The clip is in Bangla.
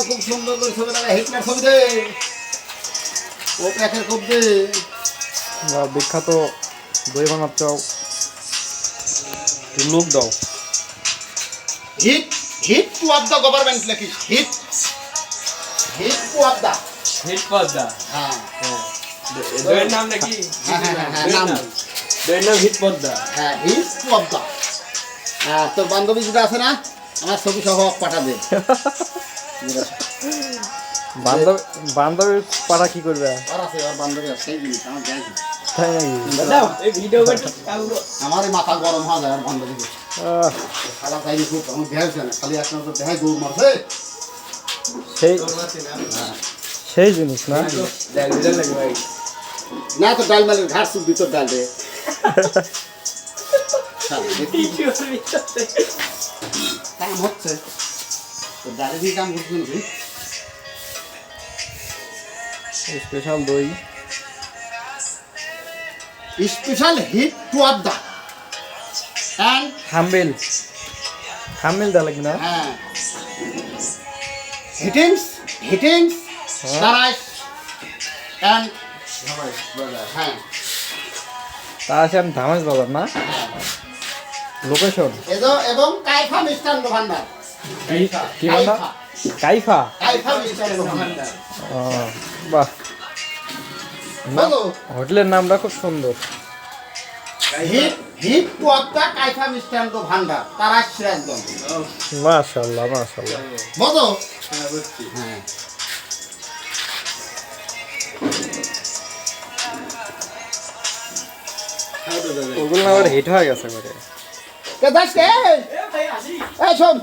খুব সুন্দর করে ছবি লাগা হিটলার ছবি দে ও প্যাকের খুব দে বিখ্যাত দই ভাঙার চাও লুক দাও হিট হিট টু অফ দ্য গভর্নমেন্ট লেখিস হিট হিট টু অফ দ্য হিট পদ্মা হ্যাঁ দইয়ের নাম নাকি নাম দইয়ের নাম হিট পদ্মা হ্যাঁ হিট টু অফ দ্য হ্যাঁ তোর বান্ধবী যেটা আছে না আমার ছবি সহ পাঠাবে বান্ধবীর পাড়া কি করবে আর আছে আর বান্ধবী আছে সেই জিনিস আমার যাই তাই নাকি দাও এই ভিডিও করতে আমার মাথা গরম হয়ে যায় আর বান্ধবী খালা চাইনি খুব আমার দেখাই না খালি এক নজর দেখাই দৌড় মারছে সেই সেই জিনিস না দেখ দিলে লাগে ভাই না তো ডাল মালের ঘাট সুপ ভিতর ডাল দে কাম হচ্ছে তো ডালে দিয়ে কাম করছি নাকি স্পেশাল দই স্পেশাল হিট টু অফ দ্য অ্যান্ড হাম্বেল দেওয়া লাগবে না হ্যাঁ হিটিংস সারাইস অ্যান্ড হ্যাঁ তা আছে আমি ধামাস বাজার না লোকেশন এবং কাইফা মিষ্টান্ন ভান্ডার কি বললা কাইফা কাইফা মিষ্টান্ন ভান্ডার বাহ বলো হোটেলের নামটা খুব সুন্দর হিট হিট টু অফ দ্য কাইফা মিষ্টান্ন ভান্ডার তারা সিরাজগঞ্জ মাশাআল্লাহ বলো হ্যাঁ বুঝছি হ্যাঁ ওগুলো আবার হিট হয়ে গেছে করে কে দাস কে এ ভাই আসি এই শোন